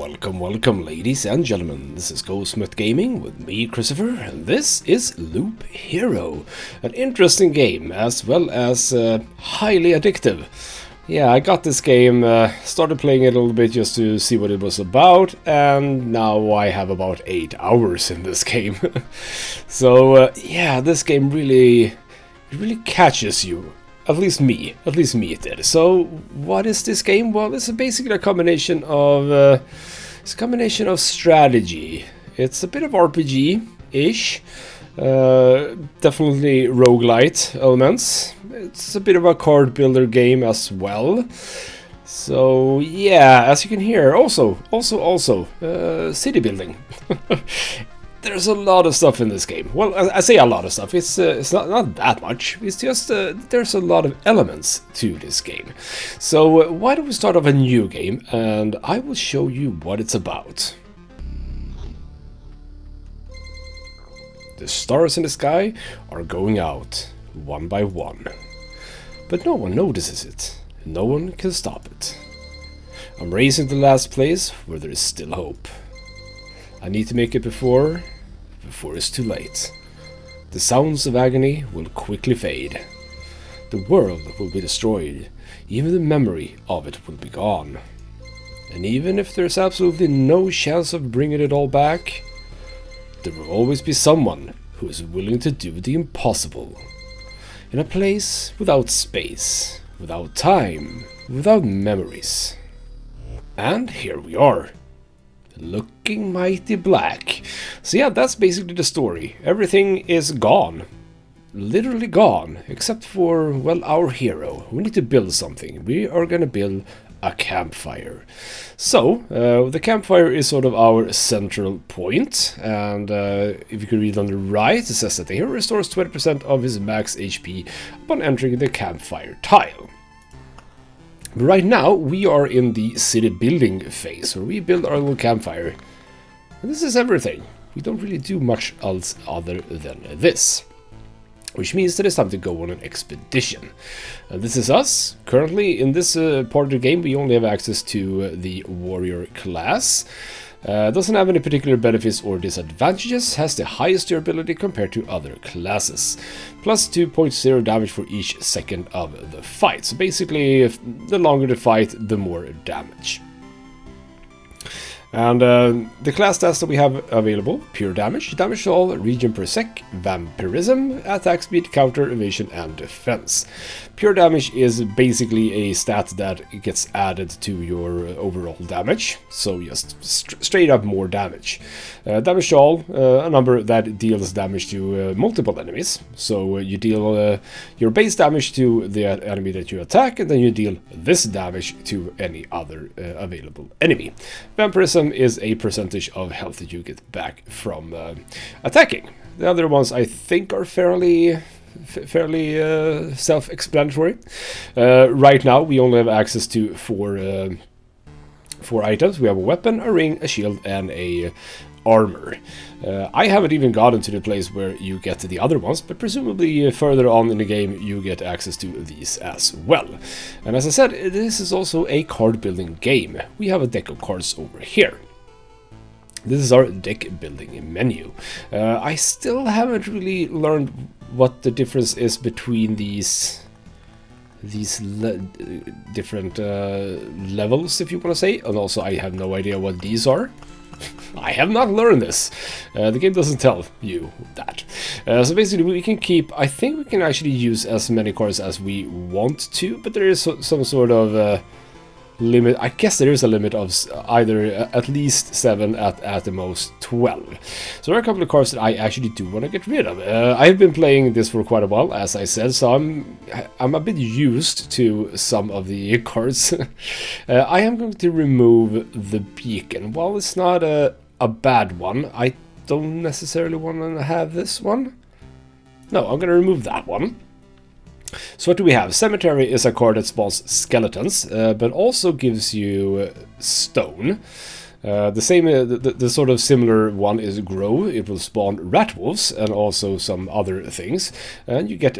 Welcome, ladies and gentlemen. This is Goldsmith Gaming with me, Christopher, and this is Loop Hero. An interesting game, as well as highly addictive. Yeah, I got this game, started playing it a little bit just to see what it was about, and now I have about 8 hours in this game. So, yeah, this game really catches you. At least me it did. So, what is this game? Well, it's basically a combination of strategy. It's a bit of RPG-ish, definitely roguelite elements. It's a bit of a card builder game as well. So yeah, as you can hear, also city building. There's a lot of stuff in this game. Well, I say a lot of stuff. It's not that much. It's just there's a lot of elements to this game. So why don't we start off a new game, and I will show you what it's about. The stars in the sky are going out, one by one. But no one notices it. No one can stop it. I'm racing to the last place where there is still hope. I need to make it before it's too late. The sounds of agony will quickly fade. The world will be destroyed. Even the memory of it will be gone. And even if there's absolutely no chance of bringing it all back, there will always be someone who is willing to do the impossible. In a place without space, without time, without memories. And here we are. Looking mighty black. So yeah, that's basically the story. Everything is gone. Literally gone. Except for, well, our hero. We need to build something. We are gonna build a campfire. So, the campfire is sort of our central point. And if you can read on the right, it says that the hero restores 20% of his max HP upon entering the campfire tile. Right now, we are in the city building phase, where we build our little campfire. And this is everything. We don't really do much else other than this. Which means that it's time to go on an expedition. This is us. Currently, in this part of the game, we only have access to the warrior class. Doesn't have any particular benefits or disadvantages, has the highest durability compared to other classes. Plus 2.0 damage for each second of the fight. So basically, the longer the fight, the more damage. And the class stats that we have available: pure damage, damage to all, region per sec, vampirism, attack speed, counter, evasion, and defense. Pure damage is basically a stat that gets added to your overall damage, so just straight up more damage. Damage to all, a number that deals damage to multiple enemies. So you deal your base damage to the enemy that you attack, and then you deal this damage to any other available enemy. Vampirism is a percentage of health that you get back from attacking. The other ones I think are fairly self-explanatory. Right now we only have access to four items. We have a weapon, a ring, a shield, and a armor. I haven't even gotten to the place where you get to the other ones, but presumably further on in the game you get access to these as well. And as I said, this is also a card building game. We have a deck of cards over here. This is our deck building menu. I still haven't really learned what the difference is between these different levels, if you want to say, and also I have no idea what these are. I have not learned this. The game doesn't tell you that. So basically we can keep, I think we can actually use as many cards as we want to, but there is some sort of limit. I guess there is a limit of either at least 7 at the most 12. So there are a couple of cards that I actually do want to get rid of. I've been playing this for quite a while, as I said, so I'm a bit used to some of the cards. I am going to remove the beacon. While it's not a bad one, I don't necessarily want to have this one. No, I'm going to remove that one. So what do we have? Cemetery is a card that spawns skeletons, but also gives you stone. The sort of similar one is grow. It will spawn rat wolves and also some other things, and you get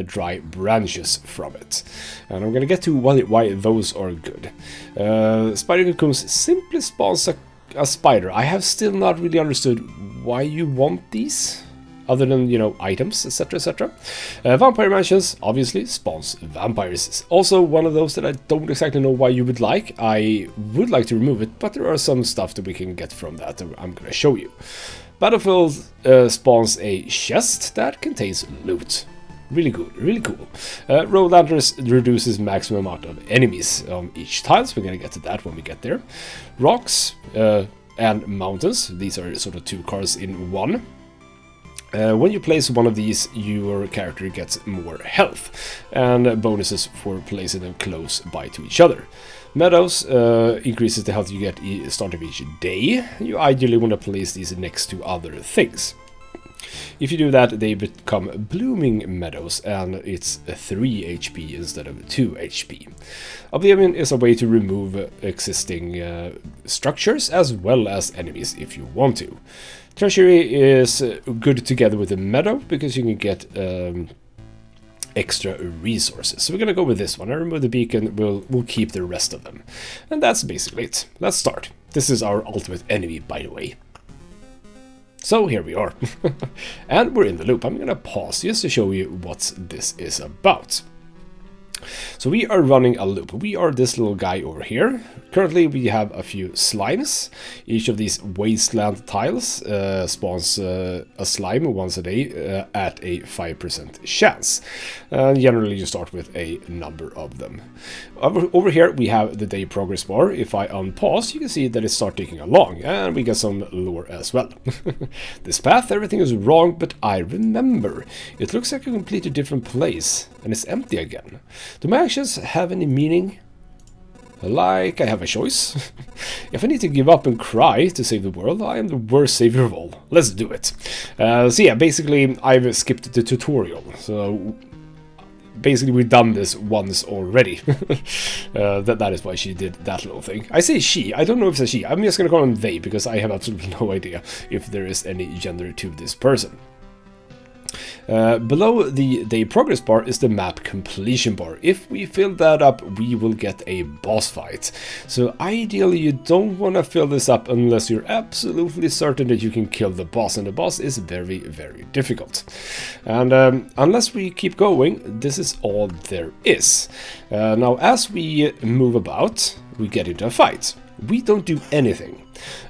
dry branches from it. And I'm gonna get to why those are good. Spider cocoons simply spawns a spider. I have still not really understood why you want these, other than, you know, items, etc, etc. Vampire mansions obviously spawns vampires. It's also one of those that I don't exactly know why you would like. I would like to remove it, but there are some stuff that we can get from that I'm gonna show you. Battlefield spawns a chest that contains loot. Really good, really cool. Road lanterns reduces maximum amount of enemies on each tile, so we're gonna get to that when we get there. Rocks and mountains, these are sort of two cars in one. When you place one of these, your character gets more health, and bonuses for placing them close by to each other. Meadows increases the health you get at the start of each day. You ideally want to place these next to other things. If you do that, they become blooming meadows, and it's 3 HP instead of 2 HP. Oblivion is a way to remove existing structures as well as enemies if you want to. Treasury is good together with the meadow because you can get extra resources. So we're gonna go with this one. I remove the beacon, we'll keep the rest of them. And that's basically it. Let's start. This is our ultimate enemy, by the way. So here we are. And we're in the loop. I'm gonna pause just to show you what this is about. So we are running a loop. We are this little guy over here. Currently we have a few slimes. Each of these wasteland tiles spawns a slime once a day at a 5% chance. Generally you start with a number of them. Over here we have the day progress bar. If I unpause, you can see that it starts ticking along, and we get some lore as well. This path, everything is wrong, but I remember. It looks like a completely different place, and it's empty again. Do my actions have any meaning? Like I have a choice? If I need to give up and cry to save the world, I am the worst savior of all. Let's do it. So yeah, basically I've skipped the tutorial. So basically we've done this once already. That is why she did that little thing. I say she, I don't know if it's a she. I'm just gonna call them they because I have absolutely no idea if there is any gender to this person. Below the day progress bar is the map completion bar. If we fill that up, we will get a boss fight. So ideally you don't want to fill this up unless you're absolutely certain that you can kill the boss, and the boss is very, very difficult. And unless we keep going, this is all there is. Now as we move about, we get into a fight. We don't do anything.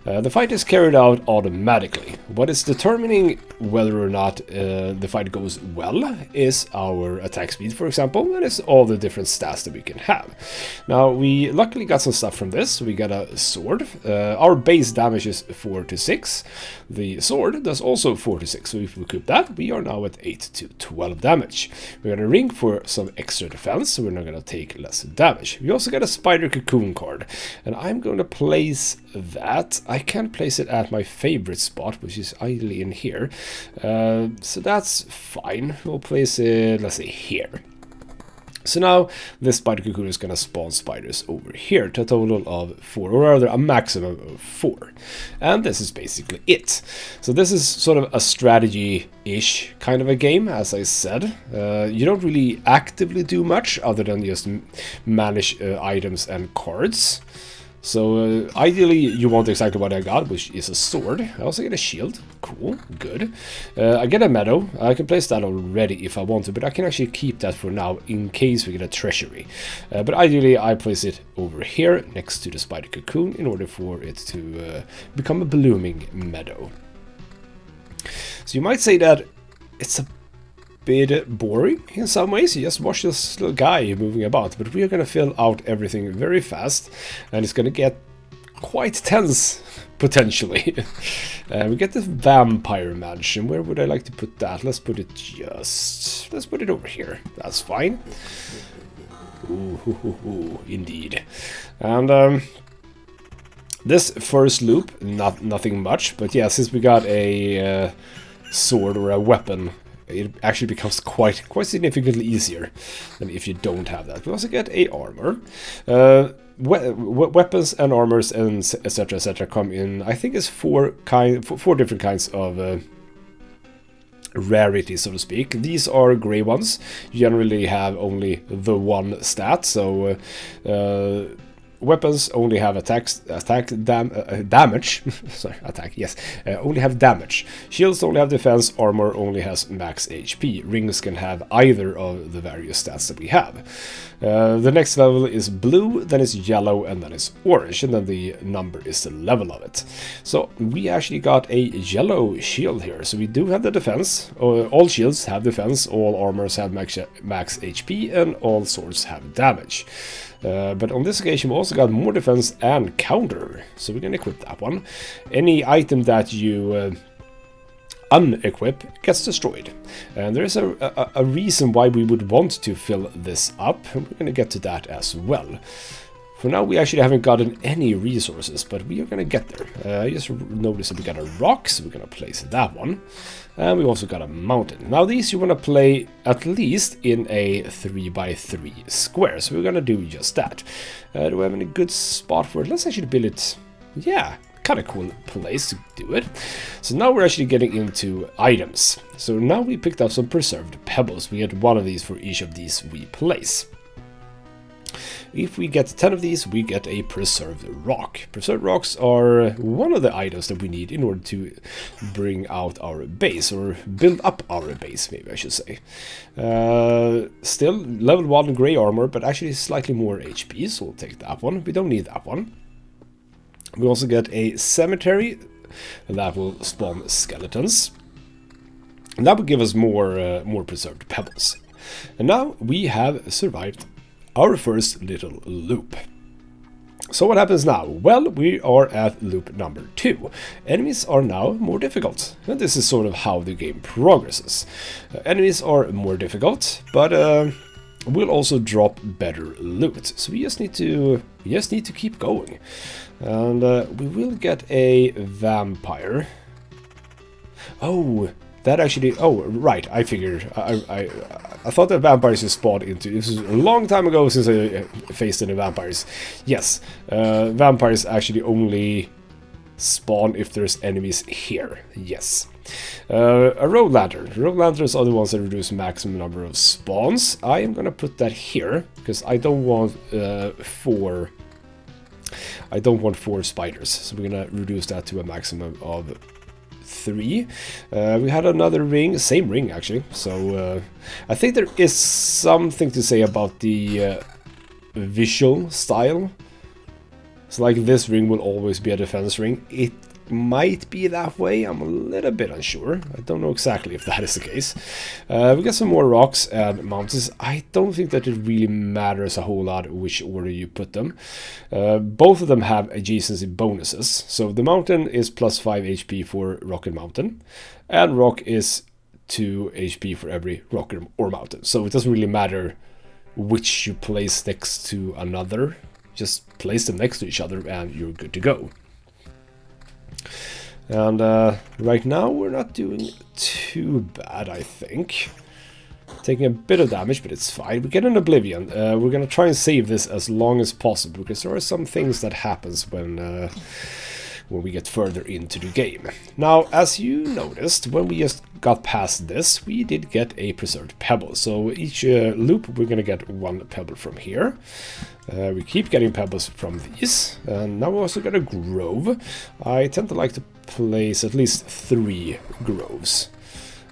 The fight is carried out automatically. What is determining whether or not the fight goes well is our attack speed, for example, and it's all the different stats that we can have. Now, we luckily got some stuff from this. We got a sword. Our base damage is 4 to 6. The sword does also 4 to 6, so if we equip that, we are now at 8 to 12 damage. We got a ring for some extra defense, so we're not going to take less damage. We also got a spider cocoon card, and I'm going to place that. I can place it at my favorite spot, which is ideally in here. So that's fine. We'll place it, let's say, here. So now this spider cocoon is going to spawn spiders over here to a total of 4, or rather a maximum of 4. And this is basically it. So this is sort of a strategy-ish kind of a game, as I said. You don't really actively do much other than just manage items and cards. So ideally you want exactly what I got, which is a sword. I also get a shield. Cool, good. I get a meadow. I can place that already if I want to, but I can actually keep that for now in case we get a treasury. But ideally I place it over here next to the spider cocoon in order for it to become a blooming meadow. So you might say that it's a bit boring in some ways. You just watch this little guy moving about, but we are going to fill out everything very fast, and it's going to get quite tense potentially. We get this vampire mansion. Where would I like to put that? Let's put it over here. That's fine. Ooh, indeed. And this first loop, nothing much, but yeah, since we got a sword or a weapon, it actually becomes quite significantly easier than if you don't have that. We also get a armor. weapons and armors and etc come in, I think it's four different kinds of rarity, so to speak. These are gray ones, generally have only the one stat, so weapons only have damage. Sorry, attack. Yes, only have damage. Shields only have defense. Armor only has max HP. Rings can have either of the various stats that we have. The next level is blue, then it's yellow, and then it's orange, and then the number is the level of it. So we actually got a yellow shield here. So we do have the defense. All shields have defense. All armors have max HP, and all swords have damage. But on this occasion we also got more defense and counter, so we can equip that one. Any item that you unequip gets destroyed, and there is a reason why we would want to fill this up, and we're going to get to that as well. For now we actually haven't gotten any resources, but we are going to get there. I just noticed that we got a rock, so we're going to place that one. And we also got a mountain. Now these you want to play at least in a 3x3 square, so we're going to do just that. Do we have any good spot for it? Let's actually build it. Yeah, kind of cool place to do it. So now we're actually getting into items. So now we picked up some preserved pebbles. We get one of these for each of these we place. If we get 10 of these, we get a preserved rock. Preserved rocks are one of the items that we need in order to bring out our base, or build up our base, maybe I should say. Still, level 1 grey armor, but actually slightly more HP, so we'll take that one. We don't need that one. We also get a cemetery, and that will spawn skeletons. And that will give us more preserved pebbles. And now we have survived our first little loop. So what happens now? Well, we are at loop number 2. Enemies are now more difficult, and this is sort of how the game progresses. Enemies are more difficult, but will also drop better loot. So we just need to keep going, and we will get a vampire. Oh. That actually, oh right, I figured, I thought that vampires just spawned into, this was a long time ago since I faced any vampires. Yes, vampires actually only spawn if there's enemies here, yes. A road lantern. Road lanterns are the ones that reduce maximum number of spawns. I am gonna put that here, because I don't want four spiders, so we're gonna reduce that to a maximum of 3. We had another ring, same ring actually, so I think there is something to say about the visual style. So like this ring will always be a defense ring. It might be that way, I'm a little bit unsure. I don't know exactly if that is the case. We got some more rocks and mountains. I don't think that it really matters a whole lot which order you put them. Both of them have adjacency bonuses. So the mountain is plus 5 HP for rock and mountain, and rock is 2 HP for every rock or mountain. So it doesn't really matter which you place next to another. Just place them next to each other and you're good to go. And right now we're not doing too bad, I think. Taking a bit of damage, but it's fine. We get an Oblivion. We're gonna try and save this as long as possible, because there are some things that happens when we get further into the game. Now, as you noticed, when we just got past this, we did get a preserved pebble. So each loop, we're gonna get 1 pebble from here. We keep getting pebbles from these, and now we also got a grove. I tend to like to place at least 3 groves.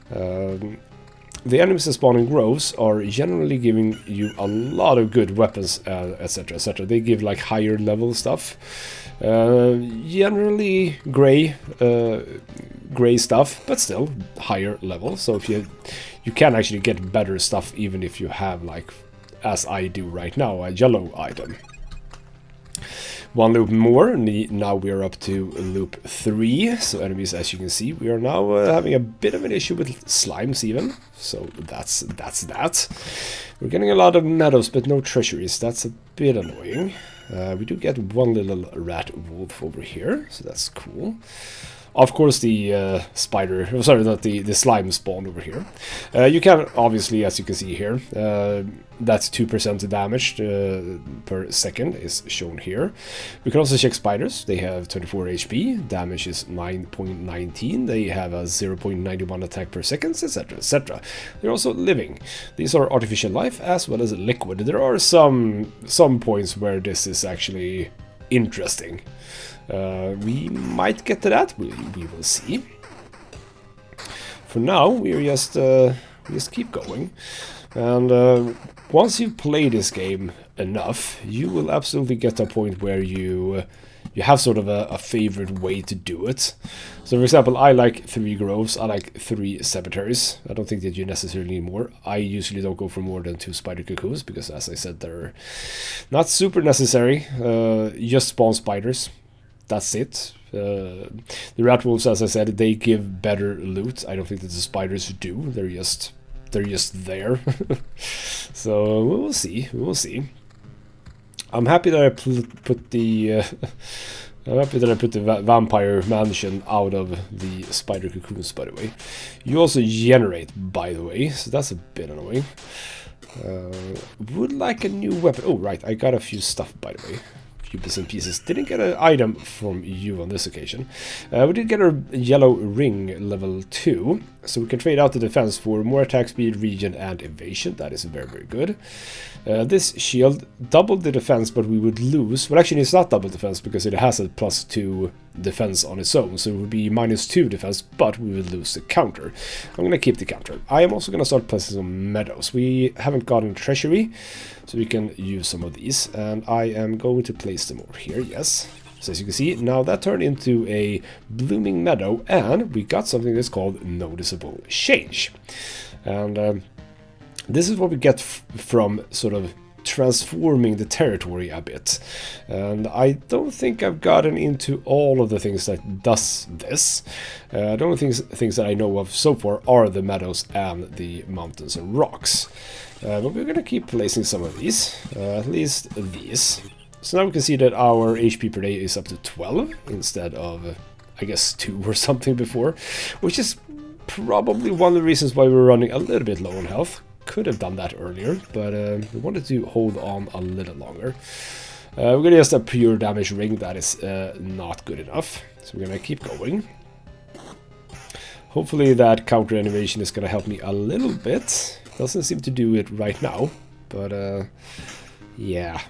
The enemies that spawn in groves are generally giving you a lot of good weapons, etc, etc. They give like higher level stuff. Generally gray stuff, but still higher level. So if you can actually get better stuff even if you have, like, as I do right now, a yellow item. 1 loop more, now we are up to loop 3. So enemies, as you can see, we are now having a bit of an issue with slimes even. So that's that. We're getting a lot of meadows, but no treasuries. That's a bit annoying. We do get 1 little rat wolf over here, so that's cool. Of course, the spider, sorry, not the slime spawned over here. You can, obviously, as you can see here, that's 2% damage per second is shown here. We can also check spiders. They have 24 HP, damage is 9.19, they have a 0.91 attack per second, etc, etc. They're also living. These are artificial life as well as liquid. There are some points where this is actually interesting. We might get to that, we will see. For now, we're just keep going. And once you play this game enough, you will absolutely get to a point where you have sort of a favorite way to do it. So for example, I like 3 groves, I like 3 cemeteries. I don't think that you necessarily need more. I usually don't go for more than 2 spider cocoons, because as I said, they're not super necessary. Just spawn spiders. That's it. The rat wolves, as I said, they give better loot. I don't think that the spiders do. They're just there. So we will see. We will see. I'm happy that I put the vampire mansion out of the spider cocoons, by the way. You also generate, by the way, so that's a bit annoying. Would like a new weapon. Oh, right, I got a few stuff, by the way. Few bits and pieces. Didn't get an item from you on this occasion. We did get a yellow ring level 2, so we can trade out the defense for more attack speed, regen, and evasion. That is very, very good. This shield doubled the defense, but we would lose. Well, actually, it's not double defense because it has a +2 defense on its own, so it would be -2 defense, but we would lose the counter. I'm gonna keep the counter. I am also gonna start placing some meadows. We haven't gotten a treasury, so we can use some of these, and I am going to place them over here. Yes. So as you can see, now that turned into a blooming meadow, and we got something that's called noticeable change. And this is what we get from sort of transforming the territory a bit. And I don't think I've gotten into all of the things that does this. The only things that I know of so far are the meadows and the mountains and rocks. But we're going to keep placing some of these, at least these. So now we can see that our HP per day is up to 12 instead of, I guess, 2 or something before, which is probably one of the reasons why we're running a little bit low on health. Could have done that earlier, but we wanted to hold on a little longer. We're going to use a pure damage ring. That is not good enough, so we're going to keep going. Hopefully that counter animation is going to help me a little bit. Doesn't seem to do it right now, but yeah.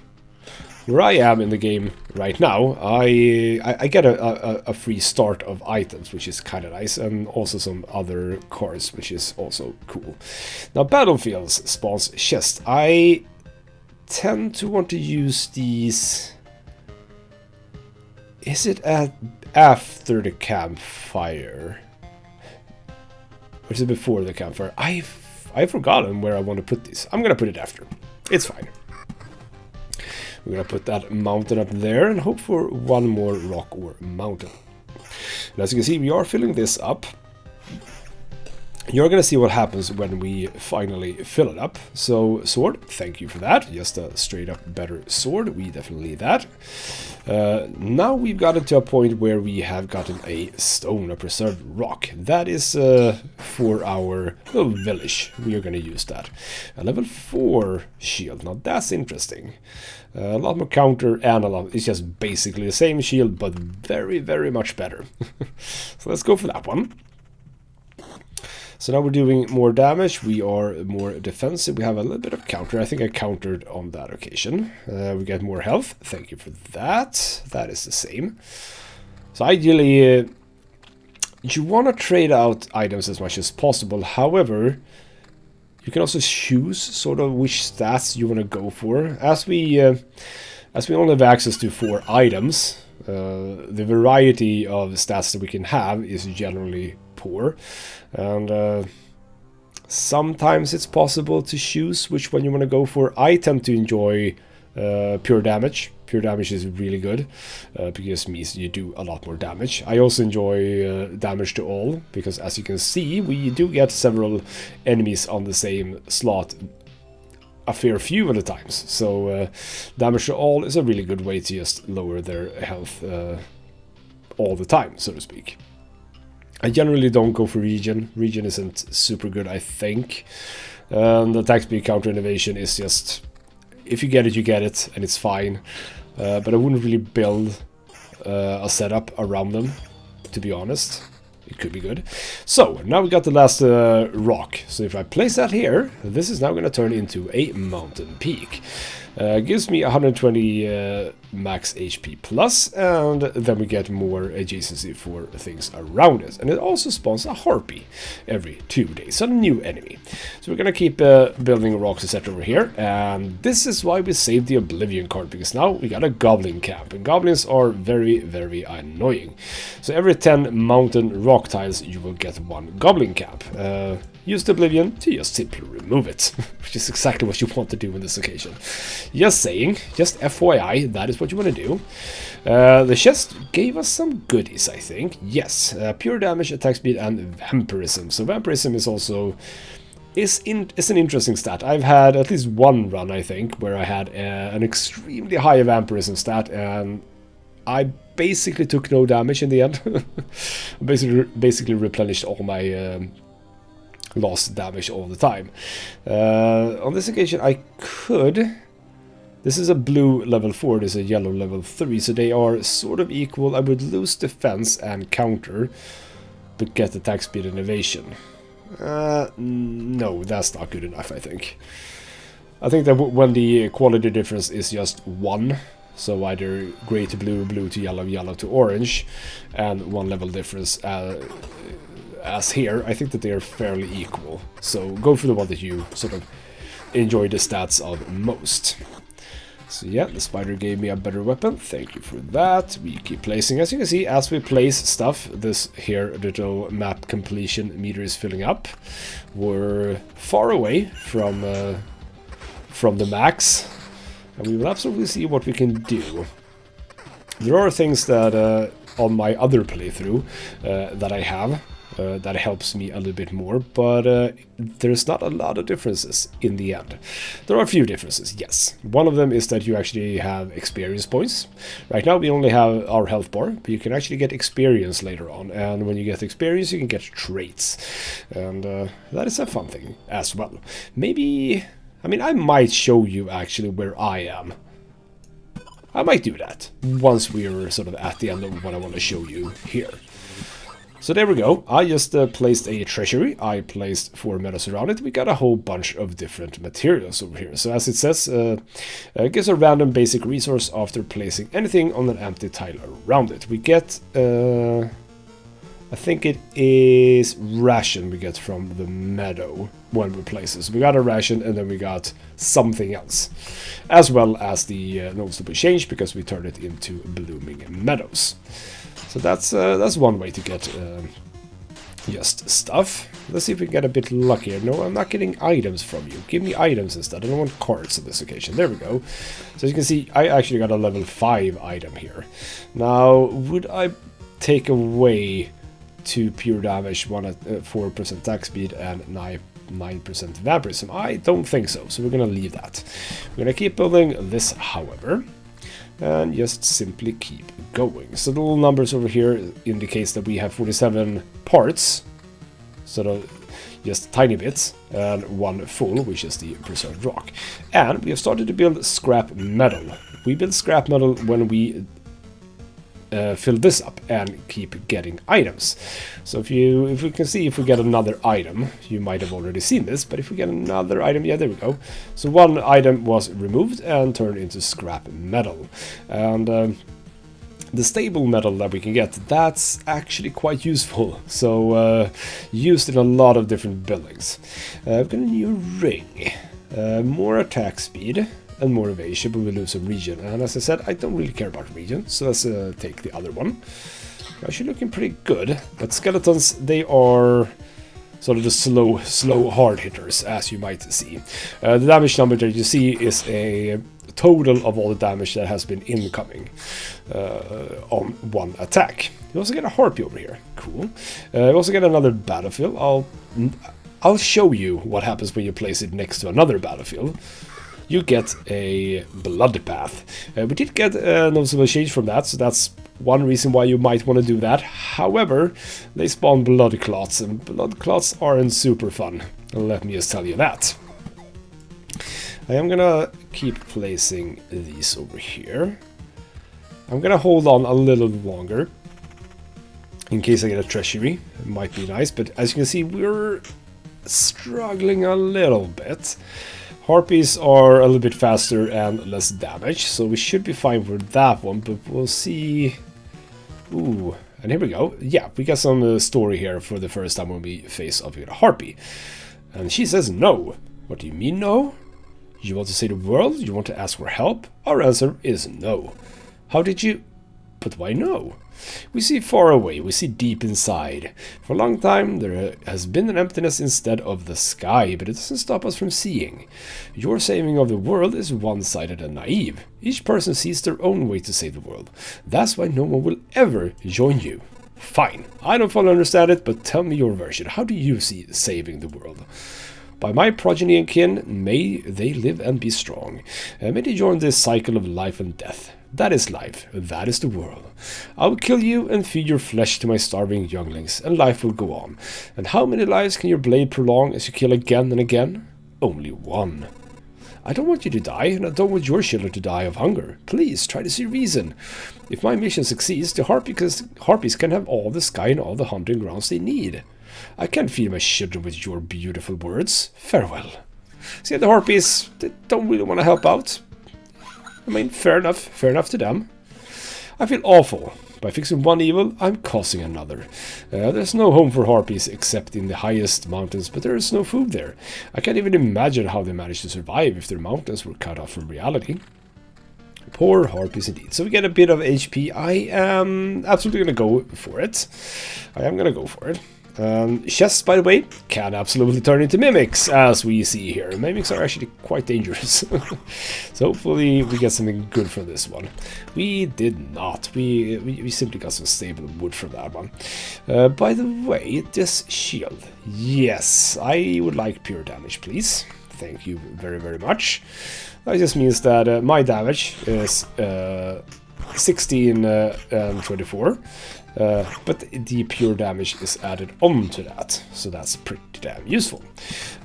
Where I am in the game right now, I get a free start of items, which is kind of nice, and also some other cards, which is also cool. Now, battlefields spawns chest. I tend to want to use these. Is it after the campfire? Or is it before the campfire? I've forgotten where I want to put these. I'm gonna put it after. It's fine. We're gonna put that mountain up there and hope for one more rock or mountain. And as you can see, we are filling this up. You're gonna see what happens when we finally fill it up. So, sword, thank you for that. Just a straight up better sword, we definitely need that. Now we've gotten to a point where we have gotten a stone, a preserved rock. That is for our little village. We are gonna use that. A level 4 shield, now that's interesting. A lot more counter and a lot, it's just basically the same shield, but very, very much better. So let's go for that one. So now we're doing more damage, we are more defensive, we have a little bit of counter. I think I countered on that occasion. We get more health, thank you for that. That is the same. So ideally, you want to trade out items as much as possible. However, you can also choose sort of which stats you want to go for. As we only have access to 4 items, the variety of stats that we can have is generally poor, and sometimes it's possible to choose which one you want to go for. I tend to enjoy pure damage. Pure damage is really good because it means you do a lot more damage. I also enjoy damage to all, because as you can see, we do get several enemies on the same slot a fair few of the times. So damage to all is a really good way to just lower their health all the time, so to speak. I generally don't go for region. Region isn't super good, I think. The attack speed counter innovation is just, if you get it, you get it, and it's fine. But I wouldn't really build a setup around them, to be honest. It could be good. So, now we got the last rock. So if I place that here, this is now going to turn into a mountain peak. Gives me 120 max HP plus, and then we get more adjacency for things around it. And it also spawns a harpy every 2 days, so a new enemy. So we're gonna keep building rocks etc. over here, and this is why we saved the Oblivion card, because now we got a goblin camp, and goblins are very, very annoying. So every 10 mountain rock tiles you will get 1 goblin camp. Use the Oblivion to just simply remove it, which is exactly what you want to do on this occasion. Just saying, just FYI, that is what you want to do. The chest gave us some goodies, I think. Yes, pure damage, attack speed, and vampirism. So vampirism is also is an interesting stat. I've had at least one run, I think, where I had an extremely high vampirism stat, and I basically took no damage in the end. basically replenished all my lost damage all the time. On this occasion I could... This is a blue level 4, this is a yellow level 3, so they are sort of equal. I would lose defense and counter, but get attack speed and evasion. No, that's not good enough, I think. I think that when the quality difference is just 1, so either grey to blue, blue to yellow, yellow to orange, and 1 level difference as here, I think that they are fairly equal. So go for the one that you sort of enjoy the stats of most. So yeah, the spider gave me a better weapon. Thank you for that. We keep placing. As you can see, as we place stuff, this here little map completion meter is filling up. We're far away from the max, and we will absolutely see what we can do. There are things that on my other playthrough that I have that helps me a little bit more, but there's not a lot of differences in the end. There are a few differences, yes. One of them is that you actually have experience points. Right now we only have our health bar, but you can actually get experience later on, and when you get experience you can get traits, and that is a fun thing as well. Maybe, I mean, I might show you actually where I am. I might do that once we're sort of at the end of what I want to show you here. So there we go. I just placed a treasury. I placed 4 meadows around it. We got a whole bunch of different materials over here. So as it says, gives a random basic resource after placing anything on an empty tile around it. We get, I think it is ration we get from the meadow when we place it. So we got a ration, and then we got something else, as well as the noticeable change because we turned it into blooming meadows. So that's one way to get just stuff. Let's see if we can get a bit luckier. No, I'm not getting items from you. Give me items instead. I don't want cards on this occasion. There we go. So you can see I actually got a level 5 item here. Now, would I take away 2 pure damage, 4% attack speed, and 9% vampirism? I don't think so, so we're gonna leave that. We're gonna keep building this, however, and just simply keep going. So the little numbers over here indicates that we have 47 parts, sort of just tiny bits, and 1 full, which is the preserved rock. And we have started to build scrap metal. We build scrap metal when we fill this up and keep getting items. So if we can see if we get another item, you might have already seen this, but if we get another item, yeah, there we go. So 1 item was removed and turned into scrap metal, and the stable metal that we can get, that's actually quite useful. So used in a lot of different buildings. We've got a new ring, more attack speed, and more evasion, but we lose some region. And as I said, I don't really care about region, so let's take the other one. Actually looking pretty good, but skeletons, they are sort of the slow hard hitters, as you might see. The damage number that you see is a total of all the damage that has been incoming on 1 attack. You also get a harpy over here. Cool. You also get another battlefield. I'll show you what happens when you place it next to another battlefield. You get a blood path. We did get a noticeable change from that, so that's one reason why you might want to do that. However, they spawn blood clots, and blood clots aren't super fun. Let me just tell you that. I am gonna keep placing these over here. I'm gonna hold on a little longer in case I get a treasury. It might be nice, but as you can see, we're struggling a little bit. Harpies are a little bit faster and less damage, so we should be fine for that one, but we'll see. Ooh, and here we go. Yeah, we got some story here for the first time when we face off with a harpy. And she says no. What do you mean no? You want to save the world? You want to ask for help? Our answer is no. How did you... But why no? We see far away, we see deep inside. For a long time there has been an emptiness instead of the sky, but it doesn't stop us from seeing. Your saving of the world is one-sided and naive. Each person sees their own way to save the world. That's why no one will ever join you. Fine, I don't fully understand it, but tell me your version. How do you see saving the world? By my progeny and kin, may they live and be strong. May they join this cycle of life and death. That is life, that is the world. I will kill you and feed your flesh to my starving younglings, and life will go on. And how many lives can your blade prolong as you kill again and again? Only one. I don't want you to die, and I don't want your children to die of hunger. Please, try to see reason. If my mission succeeds, the harpies can have all the sky and all the hunting grounds they need. I can't feed my children with your beautiful words. Farewell. See, the harpies, they don't really want to help out. I mean, fair enough to them. I feel awful. By fixing one evil, I'm causing another. There's no home for harpies except in the highest mountains, but there is no food there. I can't even imagine how they managed to survive if their mountains were cut off from reality. Poor harpies indeed. So we get a bit of HP. I am absolutely going to go for it. I am going to go for it. Chests, by the way, can absolutely turn into mimics, as we see here. Mimics are actually quite dangerous. So hopefully we get something good from this one. We did not. We simply got some stable wood from that one. By the way, this shield. Yes, I would like pure damage, please. Thank you very, very much. That just means that my damage is 16 and 24. But the pure damage is added on to that, so that's pretty damn useful.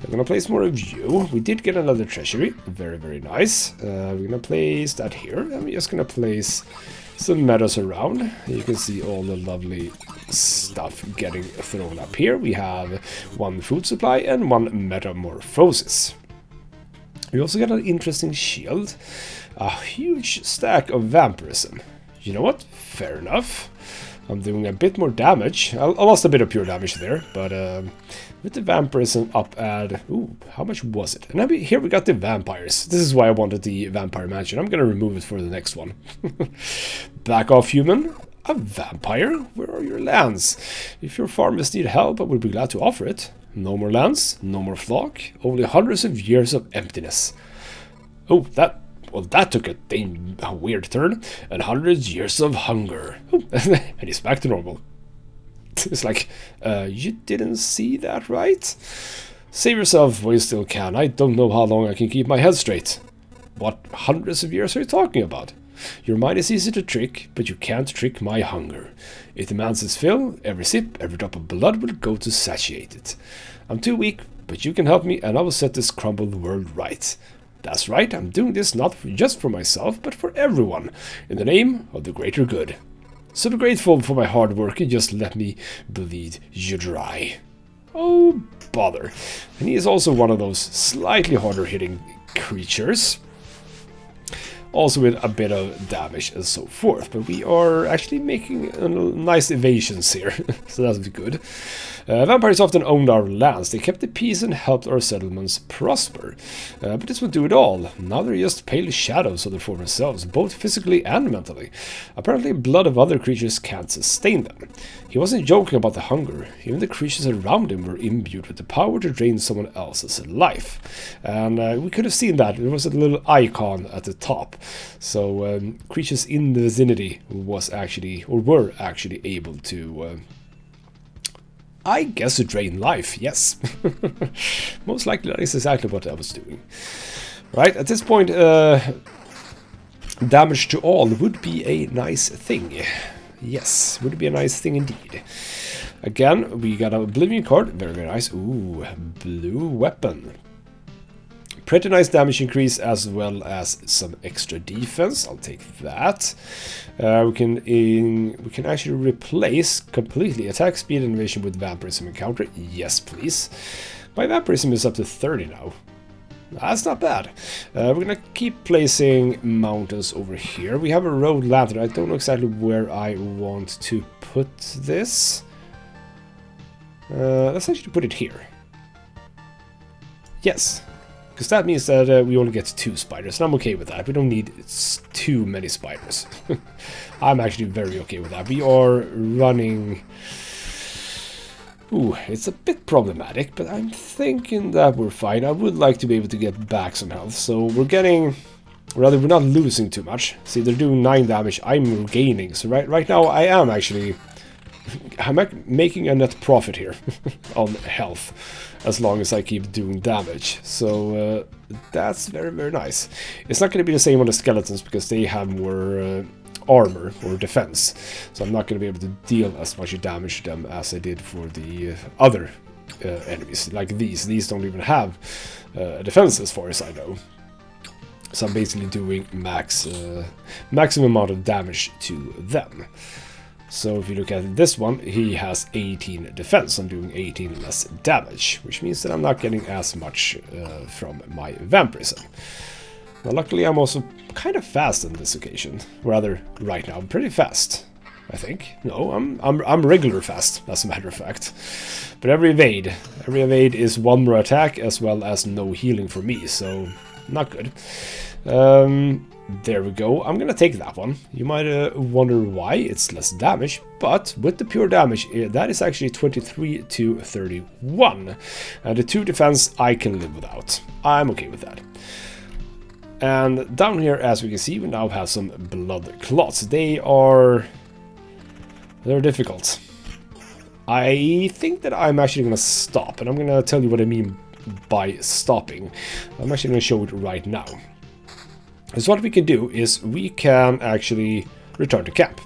I'm gonna place more of you. We did get another treasury, very, very nice. We're gonna place that here, and we're just gonna place some meadows around. You can see all the lovely stuff getting thrown up here. We have one food supply and one metamorphosis. We also got an interesting shield, a huge stack of vampirism. You know what? Fair enough. I'm doing a bit more damage. I lost a bit of pure damage there, but with the vampirism up at... Ooh, how much was it? And here we got the vampires. This is why I wanted the vampire mansion. I'm going to remove it for the next one. Back off, human. A vampire? Where are your lands? If your farmers need help, I would be glad to offer it. No more lands, no more flock, only hundreds of years of emptiness. Oh, that... Well, that took a weird turn. And hundreds years of hunger. And he's back to normal. It's like, you didn't see that, right? Save yourself while you still can. I don't know how long I can keep my head straight. What hundreds of years are you talking about? Your mind is easy to trick, but you can't trick my hunger. It demands its fill. Every sip, every drop of blood will go to satiate it. I'm too weak, but you can help me, and I will set this crumbled world right. That's right, I'm doing this not just for myself, but for everyone, in the name of the greater good. So be grateful for my hard work and just let me bleed you dry. Oh, bother. And he is also one of those slightly harder hitting creatures. Also with a bit of damage and so forth, but we are actually making nice evasions here, so that's good. Vampires often owned our lands. They kept the peace and helped our settlements prosper. But this would do it all. Now they're just pale shadows of their former selves, both physically and mentally. Apparently blood of other creatures can't sustain them. He wasn't joking about the hunger. Even the creatures around him were imbued with the power to drain someone else's life. And we could have seen that. There was a little icon at the top. So creatures in the vicinity was actually, or were actually able to... I guess to drain life, yes. Most likely that is exactly what I was doing. Right, at this point, damage to all would be a nice thing. Yes, would be a nice thing indeed. Again, we got a Oblivion card. Very, very nice. Ooh, blue weapon. Pretty nice damage increase as well as some extra defense. I'll take that. We can actually replace completely attack speed and evasion with vampirism encounter. Yes, please. My vampirism is up to 30 now. That's not bad. We're gonna keep placing mountains over here. We have a road lantern. I don't know exactly where I want to put this. Let's actually put it here. Yes. Because that means that we only get 2 spiders, and I'm okay with that. We don't need too many spiders. I'm actually very okay with that. We are running... Ooh, it's a bit problematic, but I'm thinking that we're fine. I would like to be able to get back some health, so we're getting... Rather, we're not losing too much. See, they're doing 9 damage, I'm gaining. So right now, I am actually... I'm making a net profit here on health, as long as I keep doing damage. So that's very, very nice. It's not going to be the same on the skeletons because they have more armor or defense. So I'm not going to be able to deal as much damage to them as I did for the other enemies. Like these. These don't even have defense as far as I know. So I'm basically doing maximum amount of damage to them. So if you look at this one, he has 18 defense. I'm doing 18 less damage, which means that I'm not getting as much from my vampirism. Well, luckily I'm also kind of fast on this occasion. Rather, right now I'm pretty fast, I think. No, I'm regular fast, as a matter of fact. But every evade is 1 more attack as well as no healing for me, so not good. There we go. I'm gonna take that one. You might wonder why it's less damage, but with the pure damage, that is actually 23 to 31. And the 2 defense I can live without. I'm okay with that. And down here, as we can see, we now have some blood clots. They're difficult. I think that I'm actually gonna stop, and I'm gonna tell you what I mean by stopping. I'm actually gonna show it right now. So what we can do is we can actually return to camp.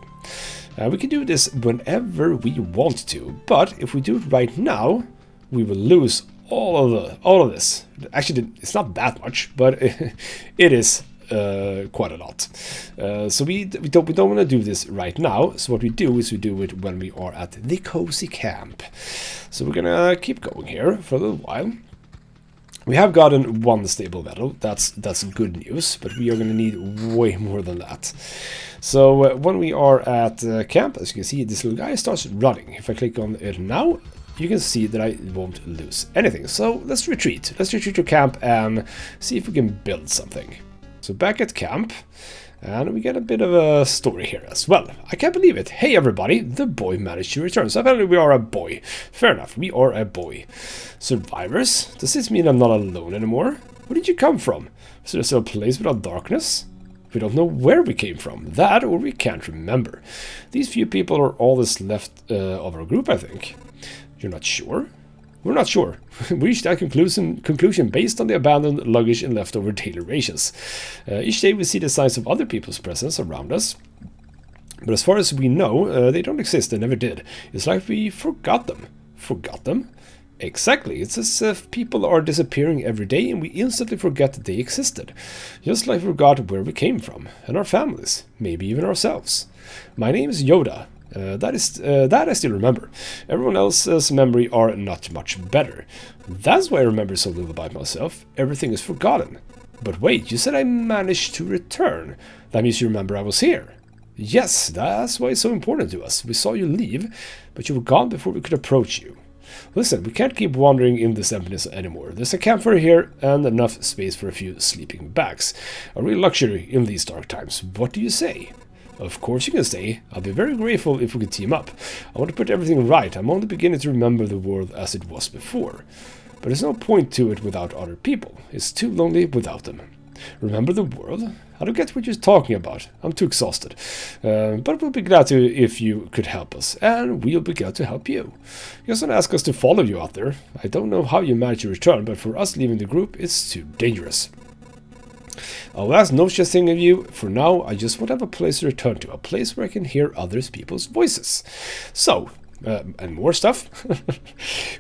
We can do this whenever we want to, but if we do it right now, we will lose all of this. Actually, it's not that much, but it is quite a lot. So we don't want to do this right now. So what we do is we do it when we are at the cozy camp. So we're gonna keep going here for a little while. We have gotten 1 stable metal, that's good news, but we are going to need way more than that. So when we are at camp, as you can see, this little guy starts running. If I click on it now, you can see that I won't lose anything. So let's retreat. Let's retreat to camp and see if we can build something. So back at camp, and we get a bit of a story here as well. I can't believe it. Hey everybody, the boy managed to return. So apparently we are a boy. Fair enough, we are a boy. Survivors? Does this mean I'm not alone anymore? Where did you come from? Is there still a place without darkness? We don't know where we came from. That or we can't remember. These few people are all that's left of our group, I think. You're not sure? We're not sure. We reached that conclusion based on the abandoned luggage and leftover daily rations. Each day we see the signs of other people's presence around us. But as far as we know, they don't exist, they never did. It's like we forgot them. Forgot them? Exactly. It's as if people are disappearing every day and we instantly forget that they existed. Just like we forgot where we came from, and our families, maybe even ourselves. My name is Yoda. That I still remember. Everyone else's memory are not much better. That's why I remember so little about myself. Everything is forgotten. But wait, you said I managed to return. That means you remember I was here. Yes, that's why it's so important to us. We saw you leave, but you were gone before we could approach you. Listen, we can't keep wandering in this emptiness anymore. There's a campfire here and enough space for a few sleeping bags. A real luxury in these dark times. What do you say? Of course you can stay. I'll be very grateful if we could team up. I want to put everything right. I'm only beginning to remember the world as it was before. But there's no point to it without other people. It's too lonely without them. Remember the world? I don't get what you're talking about. I'm too exhausted. But we'll be glad to if you could help us. And we'll be glad to help you. You just don't ask us to follow you out there. I don't know how you managed to return, but for us leaving the group, it's too dangerous. I'll ask no such thing of you. For now, I just want to have a place to return to, a place where I can hear other people's voices. So, and more stuff.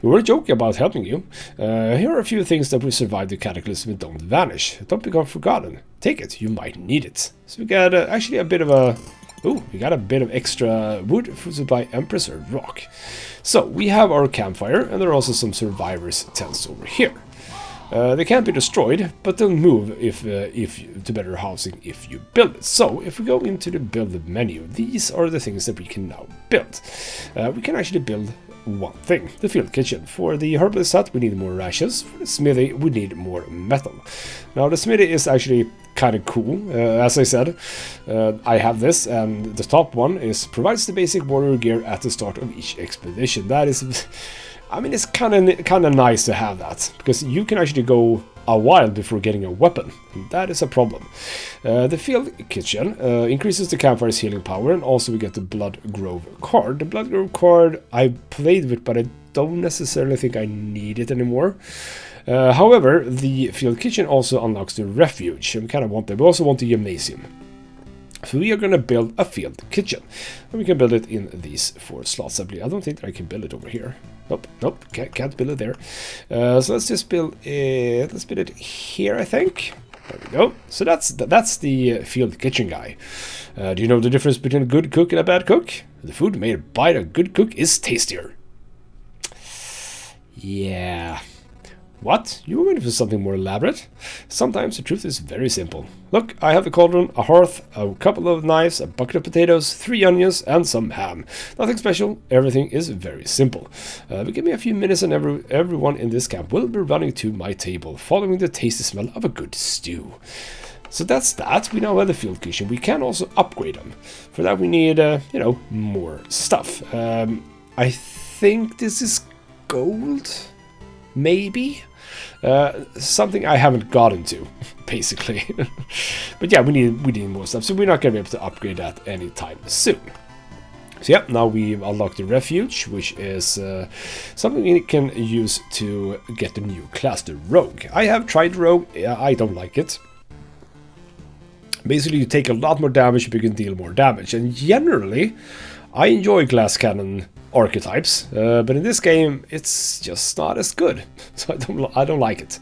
We were joking about helping you. Here are a few things that will survive the cataclysm and don't vanish. Don't become forgotten. Take it, you might need it. So we got actually a bit of a... Ooh, we got a bit of extra wood, food supply, Empress, or rock. So, we have our campfire, and there are also some survivors' tents over here. They can't be destroyed, but they'll move if to better housing if you build it. So, if we go into the build menu, these are the things that we can now build. We can actually build one thing, the field kitchen. For the herbalist hut, we need more rations. For the smithy, we need more metal. Now, the smithy is actually kind of cool. As I said, I have this, and the top one is provides the basic warrior gear at the start of each expedition. That is... I mean, it's kind of nice to have that, because you can actually go a while before getting a weapon, and that is a problem. The field kitchen increases the campfire's healing power, and also we get the Blood Grove card. The Blood Grove card I played with, but I don't necessarily think I need it anymore. However, the field kitchen also unlocks the refuge, and we kind of want that. We also want the gymnasium. So we are going to build a field kitchen, and we can build it in these 4 slots. I believe. I don't think that I can build it over here. Nope, can't build it there. So let's just build it. Let's build it here, I think. There we go. So that's the field kitchen guy. Do you know the difference between a good cook and a bad cook? The food made by a good cook is tastier. Yeah. What? You were waiting for something more elaborate? Sometimes the truth is very simple. Look, I have a cauldron, a hearth, a couple of knives, a bucket of potatoes, 3 onions, and some ham. Nothing special, everything is very simple. But give me a few minutes and everyone in this camp will be running to my table, following the tasty smell of a good stew. So that's that. We now have the field kitchen. We can also upgrade them. For that we need, you know, more stuff. I think this is gold? Maybe? Something I haven't gotten to, basically. But yeah, we need more stuff, so we're not going to be able to upgrade that anytime soon. So yeah, now we've unlocked the refuge, which is something we can use to get the new class, the rogue. I have tried rogue, I don't like it. Basically, you take a lot more damage if you can deal more damage, and generally, I enjoy glass cannon archetypes, but in this game it's just not as good, so I don't like it.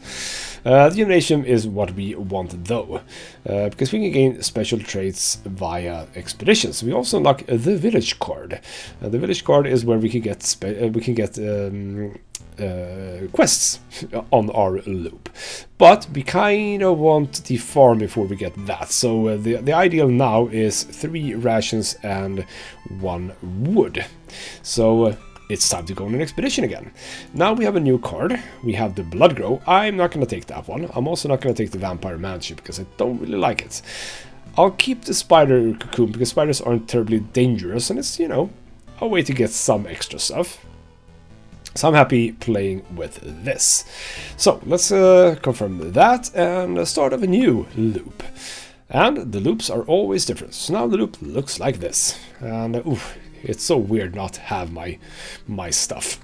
The gymnasium is what we want though, because we can gain special traits via expeditions. We also unlock the village card. The village card is where we can get quests on our loop, but we kind of want the farm before we get that. So the ideal now is 3 rations and 1 wood. So it's time to go on an expedition again. Now we have a new card. We have the Blood Grove. I'm not going to take that one. I'm also not going to take the Vampire Manship because I don't really like it. I'll keep the Spider Cocoon because spiders aren't terribly dangerous, and it's, you know, a way to get some extra stuff. So I'm happy playing with this. So let's confirm that and start of a new loop. And the loops are always different. So now the loop looks like this. And oof, it's so weird not to have my stuff.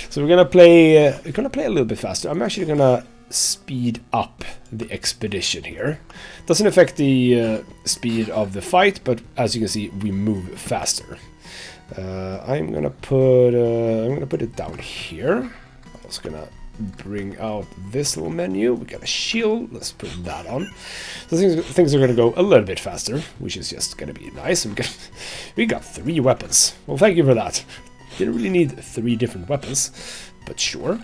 So we're gonna play a little bit faster. I'm actually gonna speed up the expedition here. Doesn't affect the speed of the fight, but as you can see, we move faster. I'm gonna put it down here. I'm also gonna bring out this little menu. We got a shield. Let's put that on. So things are gonna go a little bit faster, which is just gonna be nice. We got 3 weapons. Well, thank you for that. Didn't really need 3 different weapons, but sure.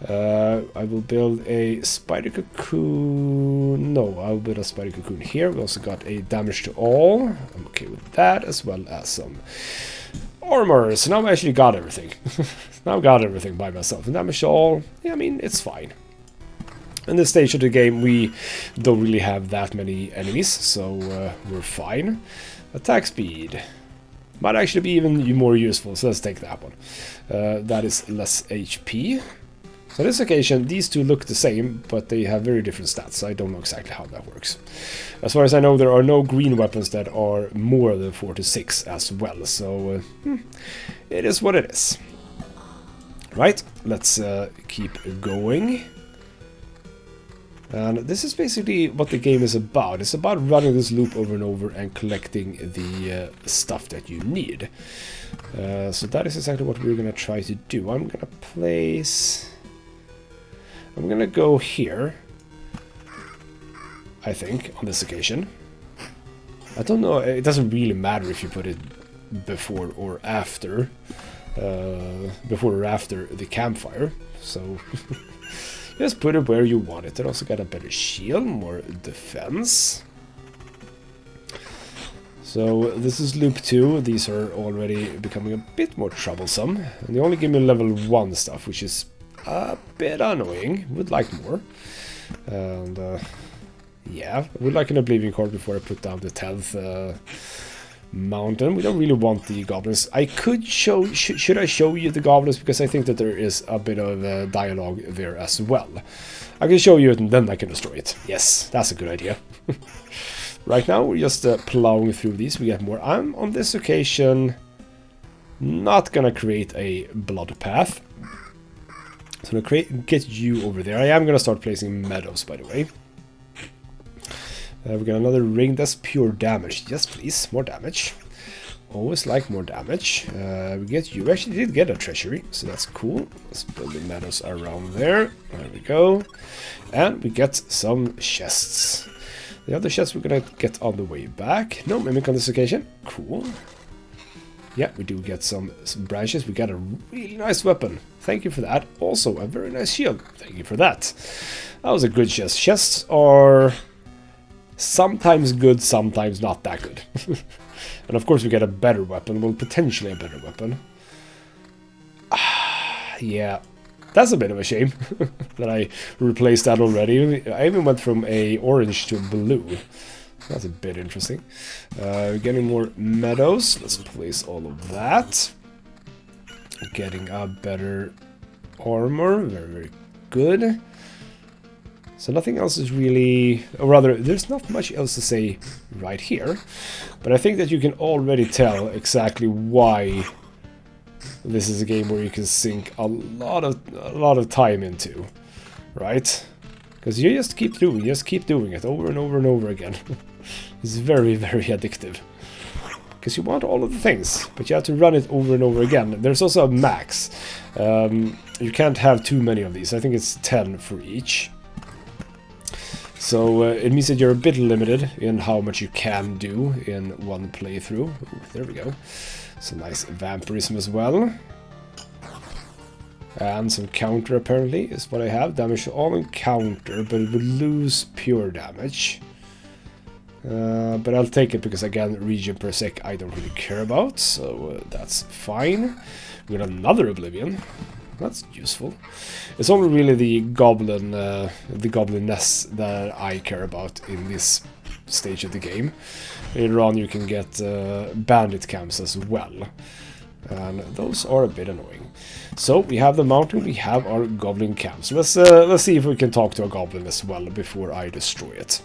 I will build a spider cocoon. No, I'll build a spider cocoon here. We also got a damage to all. I'm okay with that, as well as some armor. So now I actually got everything. Now I got everything by myself. And damage to all, yeah, I mean, it's fine. In this stage of the game, we don't really have that many enemies, so we're fine. Attack speed might actually be even more useful, so let's take that one. That is less HP. So on this occasion, these two look the same, but they have very different stats, so I don't know exactly how that works. As far as I know, there are no green weapons that are more than 4 to 6 as well, so it is what it is. Right, let's keep going. And this is basically what the game is about. It's about running this loop over and over and collecting the stuff that you need. So that is exactly what we're going to try to do. I'm going to go here, I think, on this occasion. I don't know, it doesn't really matter if you put it before or after the campfire. So just put it where you want it. It also got a better shield, more defense. So this is loop 2. These are already becoming a bit more troublesome. And they only give me level 1 stuff, which is a bit annoying. Would like more. And yeah, I would like an Oblivion card before I put down the 10th mountain. We don't really want the goblins. I could show... should I show you the goblins? Because I think that there is a bit of dialogue there as well. I can show you it and then I can destroy it. Yes, that's a good idea. Right now we're just plowing through these. We get more. I'm on this occasion not gonna create a blood path. So I'm gonna get you over there. I am gonna start placing meadows, by the way. We got another ring. That's pure damage. Yes, please. More damage. Always like more damage. We get you. We actually did get a treasury, so that's cool. Let's build the meadows around there. There we go. And we get some chests. The other chests we're gonna get on the way back. No mimic on this occasion. Cool. Yeah, we do get some branches. We got a really nice weapon. Thank you for that. Also, a very nice shield. Thank you for that. That was a good chest. Chests are... sometimes good, sometimes not that good. And of course we get a better weapon. Well, potentially a better weapon. Yeah, that's a bit of a shame that I replaced that already. I even went from a orange to a blue. That's a bit interesting. Getting more meadows. Let's place all of that. Getting a better armor. Very, very good. So nothing else is really, or rather, there's not much else to say right here. But I think that you can already tell exactly why this is a game where you can sink a lot of time into, right? Because you just keep doing it over and over and over again. It's very, very addictive. Because you want all of the things, but you have to run it over and over again. There's also a max. You can't have too many of these. I think it's 10 for each. So it means that you're a bit limited in how much you can do in one playthrough. Ooh, there we go. Some nice vampirism as well. And some counter apparently is what I have. Damage to all encounter, but it will lose pure damage. But I'll take it because again, region per sec I don't really care about, so that's fine. We got another Oblivion. That's useful. It's only really the gobliness that I care about in this stage of the game. Later on you can get bandit camps as well. And those are a bit annoying. So we have the mountain, we have our goblin camps. Let's see if we can talk to a goblin as well before I destroy it.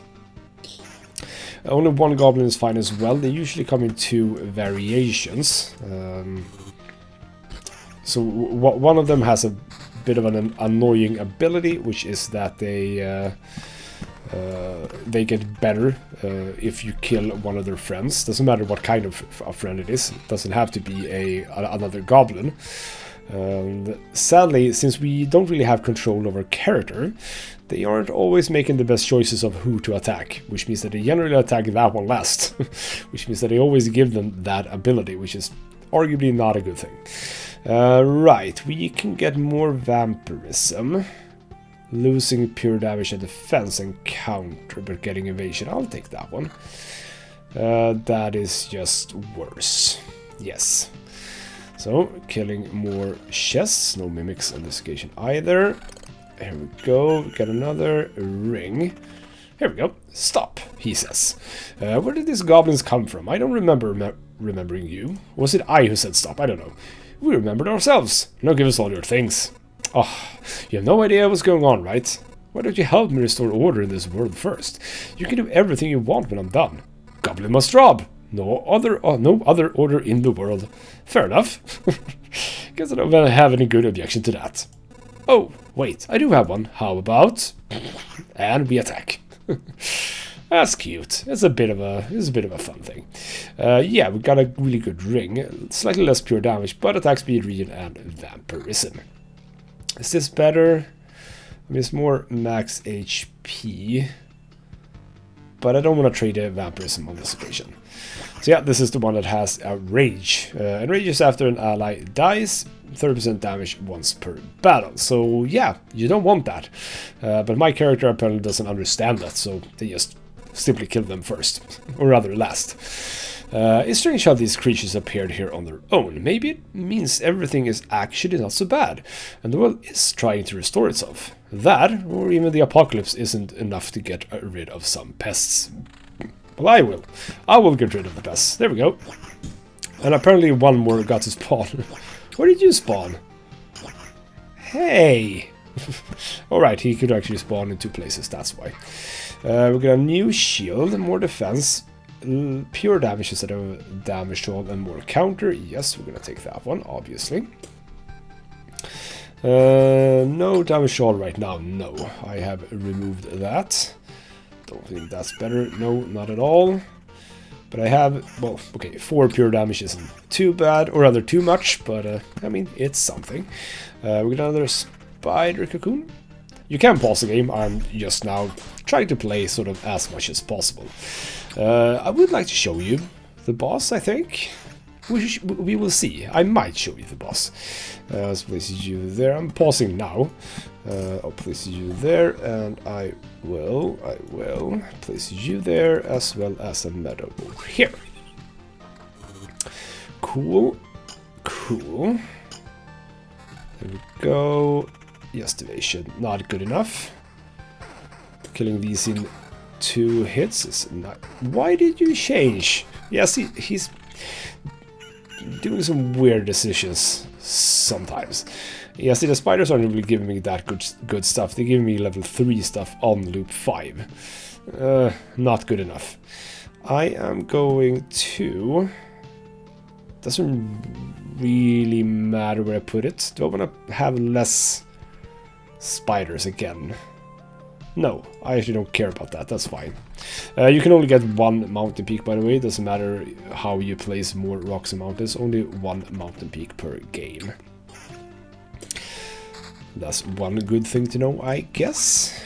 Only one goblin is fine as well. They usually come in 2 variations. So one of them has a bit of an annoying ability, which is that they get better if you kill one of their friends. Doesn't matter what kind of a friend it is. It doesn't have to be another goblin. And sadly, since we don't really have control over character, they aren't always making the best choices of who to attack, which means that they generally attack that one last, which means that they always give them that ability, which is arguably not a good thing. Right, we can get more vampirism, losing pure damage and defense and counter, but getting evasion. I'll take that one. That is just worse. Yes. So, killing more chests. No mimics on this occasion either. Here we go. Got another ring. Here we go. Stop, he says. Where did these goblins come from? I don't remember remembering you. Was it I who said stop? I don't know. We remembered ourselves. Now give us all your things. Oh, you have no idea what's going on, right? Why don't you help me restore order in this world first? You can do everything you want when I'm done. Goblin must rob. No other order in the world. Fair enough. Guess I don't have any good objection to that. Oh, Wait, I do have one. How about? And we attack. That's cute. It's a bit of a fun thing. Yeah, we got a really good ring. Slightly less pure damage, but attack speed, region, and vampirism. Is this better? I mean, it's more max HP, but I don't want to trade a vampirism on this occasion. So yeah, this is the one that has a rage. And rage is after an ally dies, 30% damage once per battle. So yeah, you don't want that. But my character apparently doesn't understand that, so they just simply kill them first, or rather last. It's strange how these creatures appeared here on their own. Maybe it means everything is actually not so bad, and the world is trying to restore itself. That, or even the apocalypse, isn't enough to get rid of some pests. Well, I will. I will get rid of the pests. There we go. And apparently one more got to spawn. Where did you spawn? Hey! Alright, he could actually spawn in 2 places, that's why. We got a new shield, more defense. Pure damage instead of damage to all and more counter. Yes, we're gonna take that one, obviously. No damage to all right now. No, I have removed that. Don't think that's better. No, not at all. But I have, well, okay, 4 pure damage isn't too bad, or rather too much, but I mean, it's something. We got another spider cocoon. You can pause the game. I'm just now trying to play sort of as much as possible. I would like to show you the boss, I think. We will see. I might show you the boss. Let's place you there. I'm pausing now. I'll place you there, and I will place you there, as well as a meadow over here. Cool. Cool. There we go. Just evasion. Not good enough. Killing these in 2 hits is not... Why did you change? Yes, he's doing some weird decisions sometimes. Yeah, see, the spiders aren't really giving me that good stuff. They're giving me level 3 stuff on loop 5. Not good enough. I am going to... Doesn't really matter where I put it. Do I want to have less spiders again? No, I actually don't care about that. That's fine. You can only get 1 mountain peak, by the way. It doesn't matter how you place more rocks and mountains. Only 1 mountain peak per game. That's one good thing to know, I guess.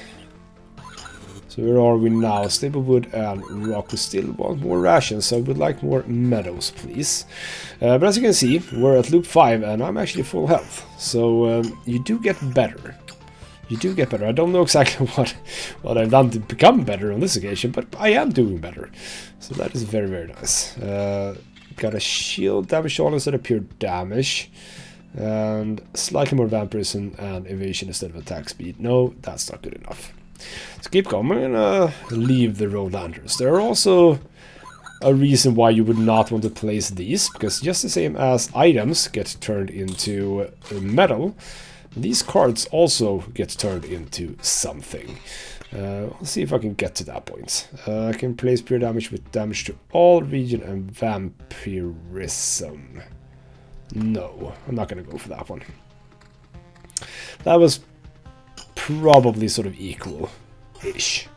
So where are we now? Stable wood and rock. We still want more rations, so I would like more meadows, please. But as you can see, we're at loop 5, and I'm actually full health. So you do get better. You do get better. I don't know exactly what I've done to become better on this occasion, but I am doing better. So that is very, very nice. Got a shield damage on instead of pure damage. And slightly more vampirism and evasion instead of attack speed. No, that's not good enough. So keep going. I'm gonna leave the road lanterns. There are also a reason why you would not want to place these, because just the same as items get turned into metal, these cards also get turned into something. Let's see if I can get to that point. I can place pure damage with damage to all, region, and vampirism. No, I'm not going to go for that one. That was probably sort of equal-ish.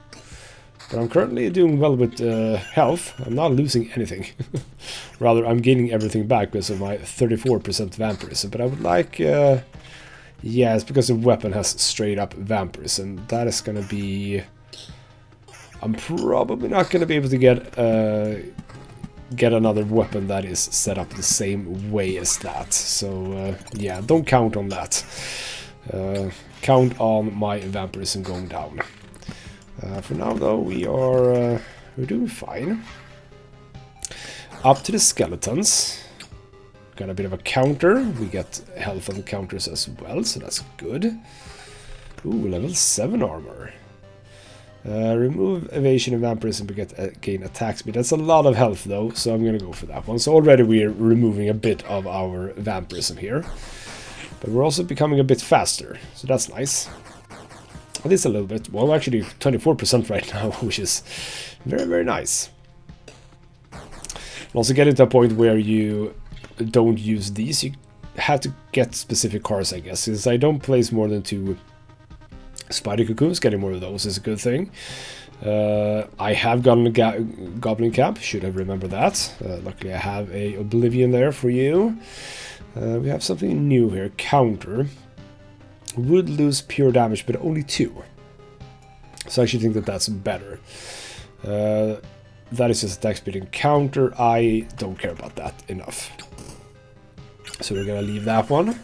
But I'm currently doing well with health. I'm not losing anything. Rather, I'm gaining everything back because of my 34% vampirism. But I would like... yeah, it's because the weapon has straight-up vampirism. That is going to be... I'm probably not going to be able to get another weapon that is set up the same way as that. So, yeah, don't count on that. Count on my vampirism going down. For now, though, we're doing fine. Up to the skeletons. Got a bit of a counter. We get health on counters as well, so that's good. Ooh, level 7 armor. Remove evasion and vampirism to gain attack speed. That's a lot of health, though, so I'm gonna go for that one. So already we're removing a bit of our vampirism here. But we're also becoming a bit faster, so that's nice. At least a little bit. Well, actually 24% right now, which is very, very nice. And also getting to a point where you don't use these, you have to get specific cards, I guess. Since I don't place more than 2 Spider cocoons, getting more of those is a good thing. I have gotten a goblin cap, should have remembered that. Luckily I have a oblivion there for you. We have something new here, counter. Would lose pure damage, but only 2. So I actually think that that's better. That is just attack speed and counter. I don't care about that enough. So we're gonna leave that one.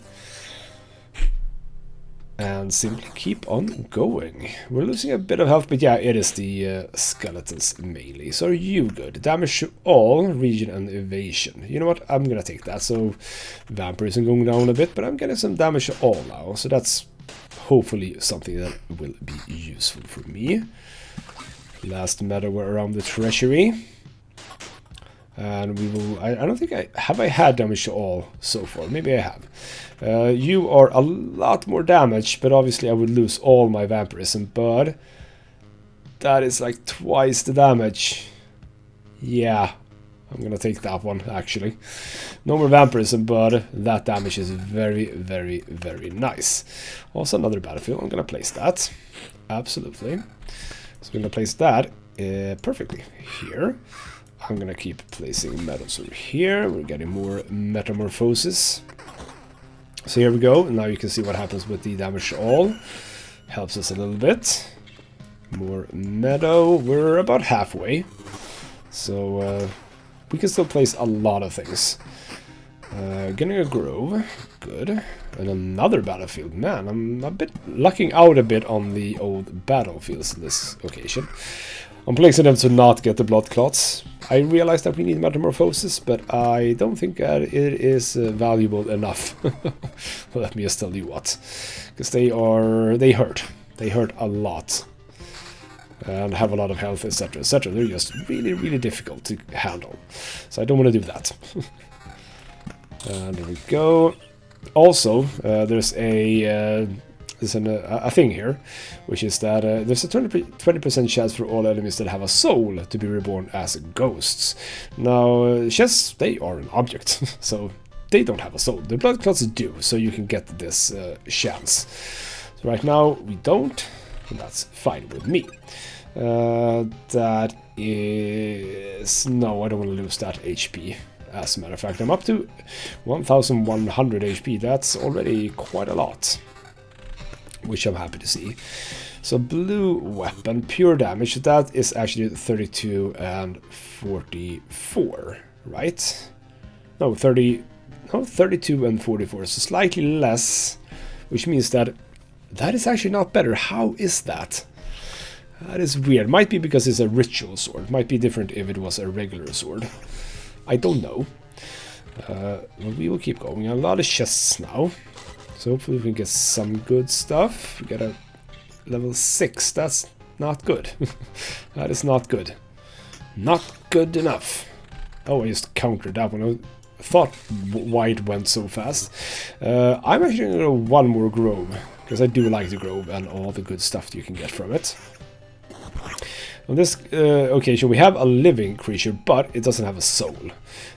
And simply keep on going. We're losing a bit of health, but yeah, it is the skeletons mainly. So are you good? Damage to all, region and evasion. You know what? I'm gonna take that. So vampirism going down a bit, but I'm getting some damage to all now. So that's hopefully something that will be useful for me. Last meta we're around the treasury. And we will... I don't think I had damage to all so far. Maybe I have. You are a lot more damage, but obviously I would lose all my vampirism. But that is like twice the damage. Yeah, I'm gonna take that one actually. No more vampirism, but that damage is very, very, very nice. Also another battlefield. I'm gonna place that. Absolutely. So I'm gonna place that perfectly here. I'm gonna keep placing metals over here. We're getting more metamorphosis. So here we go. Now you can see what happens with the damage to all. Helps us a little bit. More meadow. We're about halfway. So we can still place a lot of things. Getting a grove. Good. And another battlefield. Man, I'm a bit lucking out a bit on the old battlefields in this occasion. I'm placing them to not get the blood clots. I realize that we need metamorphosis, but I don't think that it is valuable enough. Well, let me just tell you what. Because they hurt. They hurt a lot. And have a lot of health, etc, etc. They're just really, really difficult to handle. So I don't want to do that. And there we go. Also, there's a thing here, which is that there's a 20% chance for all enemies that have a soul to be reborn as ghosts. Now, chests, they are an object, so they don't have a soul. The blood clots do, so you can get this chance. So right now, we don't, and that's fine with me. That is... No, I don't want to lose that HP. As a matter of fact, I'm up to 1100 HP. That's already quite a lot, which I'm happy to see. So blue weapon, pure damage, that is actually 32 and 44, right? No, 32 and 44, so slightly less, which means that is actually not better. How is that? That is weird. Might be because it's a ritual sword. Might be different if it was a regular sword. I don't know. We will keep going. A lot of chests now. So hopefully we can get some good stuff. We got a level 6. That's not good. That is not good. Not good enough. Oh, I just countered that one. I thought why it went so fast. I'm actually going to go one more grove. Because I do like the grove and all the good stuff that you can get from it. On this occasion we have a living creature, but it doesn't have a soul.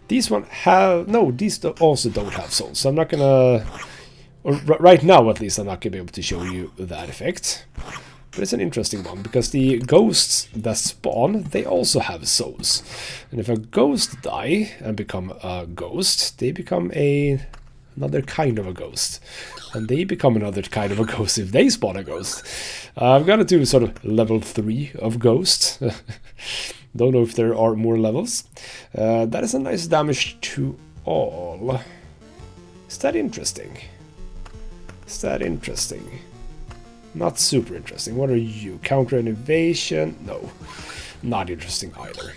These one have... No, these also don't have souls. So I'm not gonna... Or right now at least I'm not gonna be able to show you that effect. But it's an interesting one, because the ghosts that spawn, they also have souls. And if a ghost die and become a ghost, they become another kind of a ghost. And they become another kind of a ghost if they spawn a ghost. I've got to do sort of level 3 of ghosts. Don't know if there are more levels. That is a nice damage to all. Is that interesting? Is that interesting? Not super interesting. What are you? Counter and evasion? No. Not interesting either.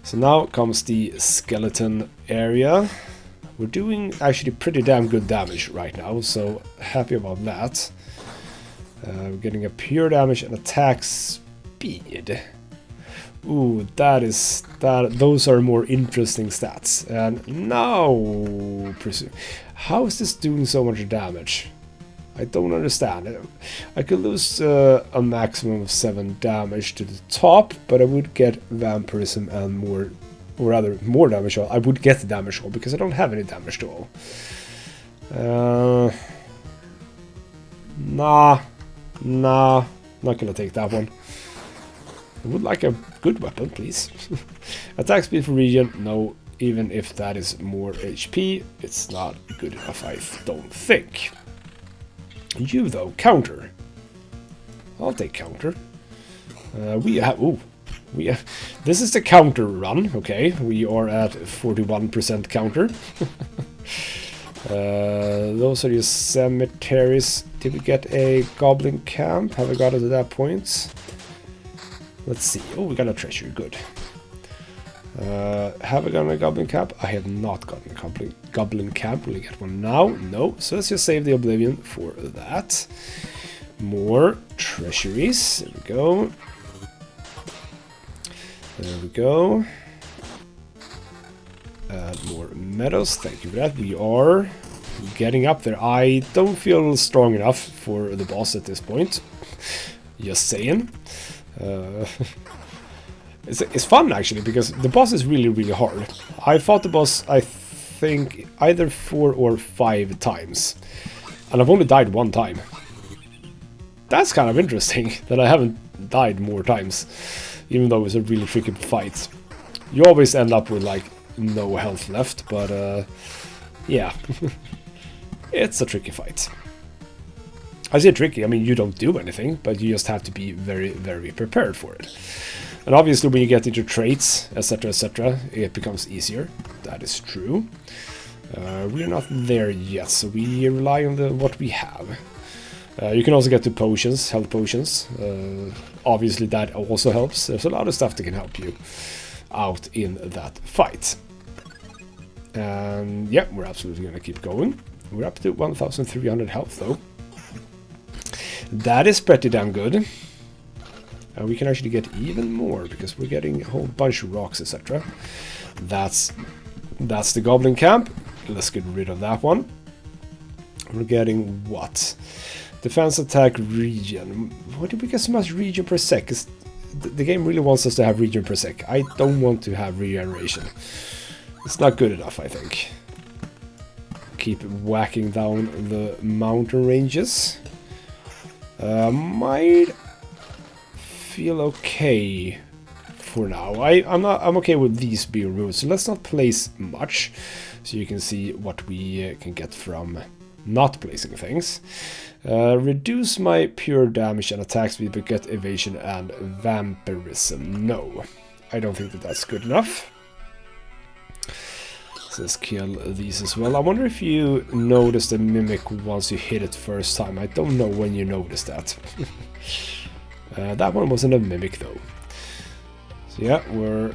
So now comes the skeleton area. We're doing actually pretty damn good damage right now, so happy about that. We're getting a pure damage and attack speed. Ooh, those are more interesting stats. And now, how is this doing so much damage? I don't understand. I could lose a maximum of 7 damage to the top, but I would get vampirism and more... Or rather, more damage all. I would get the damage all because I don't have any damage to all. Nah, not gonna take that one. I would like a good weapon, please. Attack speed for region, no. Even if that is more HP, it's not good enough, I don't think. You though, counter. I'll take counter. We have this is the counter run. Okay, we are at 41% counter. Those are your cemeteries. Did we get a goblin camp? Have we got it to that point? Let's see. Oh, we got a treasure. Good. Have I gotten a goblin camp? I have not gotten a goblin camp. Will we get one now? No. So let's just save the oblivion for that. More treasuries. There we go. There we go. More meadows. Thank you for that. We are getting up there. I don't feel strong enough for the boss at this point. Just saying. It's fun actually, because the boss is really hard. I fought the boss, I think, either 4 or 5 times, and I've only died 1 time. That's kind of interesting that I haven't died more times, even though it's a really tricky fight. You always end up with like no health left, but yeah, it's a tricky fight. I say tricky, I mean you don't do anything, but you just have to be very prepared for it. And obviously when you get into traits, etc, it becomes easier. That is true. We're not there yet, so we rely on what we have. You can also get to potions, health potions. Obviously that also helps. There's a lot of stuff that can help you out in that fight. And yeah, we're absolutely going to keep going. We're up to 1,300 health though. That is pretty damn good. And we can actually get even more, because we're getting a whole bunch of rocks, etc. That's the goblin camp. Let's get rid of that one. We're getting what? Defense attack region. Why did we get so much region per sec? The game really wants us to have region per sec. I don't want to have regeneration. It's not good enough, I think. Keep whacking down the mountain ranges. Might feel okay for now. I'm okay with these being removed, so let's not place much, so you can see what we can get from not placing things. Reduce my pure damage and attack speed, but get evasion and vampirism. No, I don't think that's good enough. So let's kill these as well. I wonder if you notice the mimic once you hit it first time. I don't know when you notice that. That one wasn't a mimic though. So yeah, we're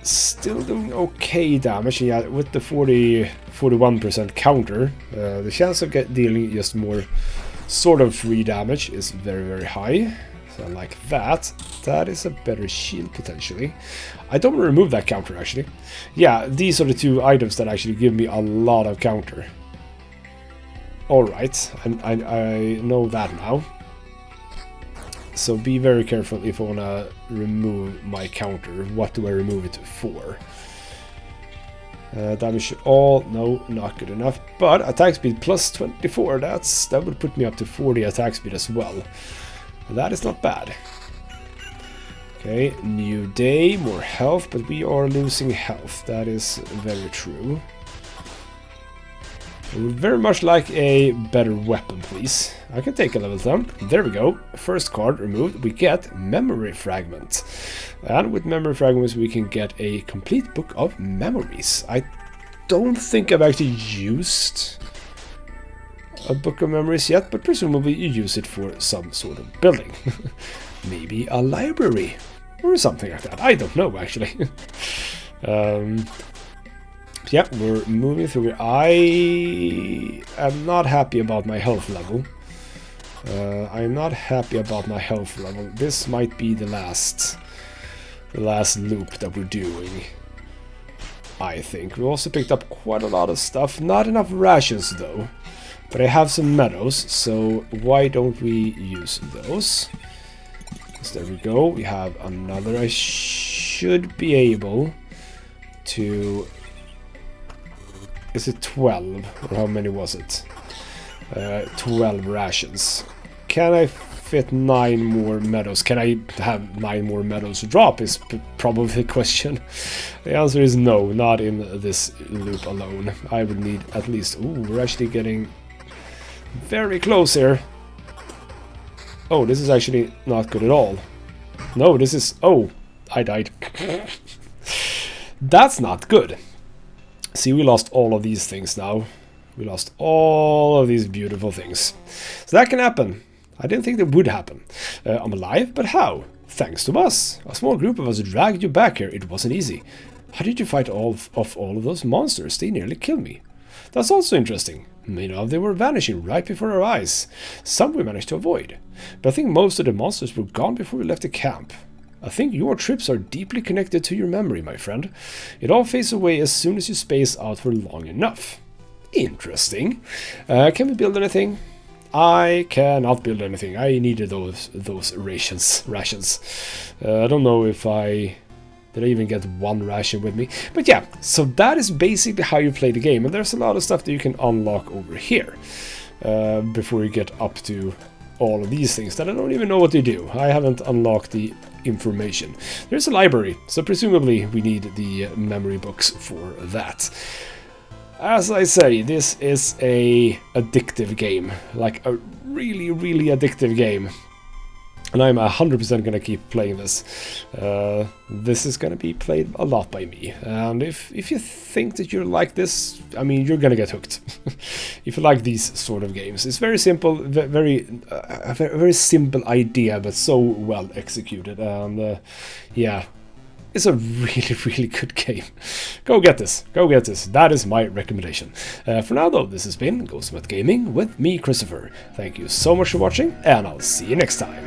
still doing okay damage. Yeah, with the 41% counter, the chance of dealing just more sort of free damage is very high. So like that is a better shield potentially. I don't want to remove that counter actually. Yeah, these are the 2 items that actually give me a lot of counter. Alright, I know that now. So be very careful if I want to remove my counter. What do I remove it for? Damage all, no, not good enough. But attack speed plus 24, that would put me up to 40 attack speed as well. That is not bad. Okay, new day, more health, but we are losing health. That is very true. I would very much like a better weapon, please. I can take a level 10. There we go. First card removed. We get Memory Fragment. And with Memory Fragments we can get a complete book of memories. I don't think I've actually used a book of memories yet, but presumably you use it for some sort of building. Maybe a library or something like that. I don't know actually. Yeah, we're moving through it. I am not happy about my health level. I'm not happy about my health level. This might be the last loop that we're doing, I think. We also picked up quite a lot of stuff. Not enough rations though. But I have some meadows, so why don't we use those? So there we go. We have another. I should be able to... Is it 12? Or how many was it? 12 rations. can I fit 9 more medals? Can I have 9 more medals to drop is probably the question. The answer is no, not in this loop alone. I would need at least... Ooh, we're actually getting very close here. Oh, this is actually not good at all. No, this is... Oh, I died. That's not good. See, we lost all of these things now. We lost all of these beautiful things. So that can happen. I didn't think that would happen. I'm alive, but how? Thanks to us. A small group of us dragged you back here. It wasn't easy. How did you fight off all of those monsters? They nearly killed me. That's also interesting. You know, they were vanishing right before our eyes. Some we managed to avoid. But I think most of the monsters were gone before we left the camp. I think your trips are deeply connected to your memory, my friend. It all fades away as soon as you space out for long enough. Interesting. Can we build anything? I cannot build anything. I needed those rations. I don't know if did I even get 1 ration with me. But yeah, so that is basically how you play the game. And there's a lot of stuff that you can unlock over here before you get up to all of these things that I don't even know what they do. I haven't unlocked the information. There's a library, so presumably we need the memory books for that. As I say, this is a addictive game, like a really, really addictive game. And I'm 100% gonna keep playing this. This is gonna be played a lot by me. And if you think that you're like this, I mean, you're gonna get hooked. If you like these sort of games, it's very simple, a very simple idea, but so well executed. And yeah, it's a really, really good game. Go get this. Go get this. That is my recommendation. For now, though, this has been Ghostmat Gaming with me, Christopher. Thank you so much for watching, and I'll see you next time.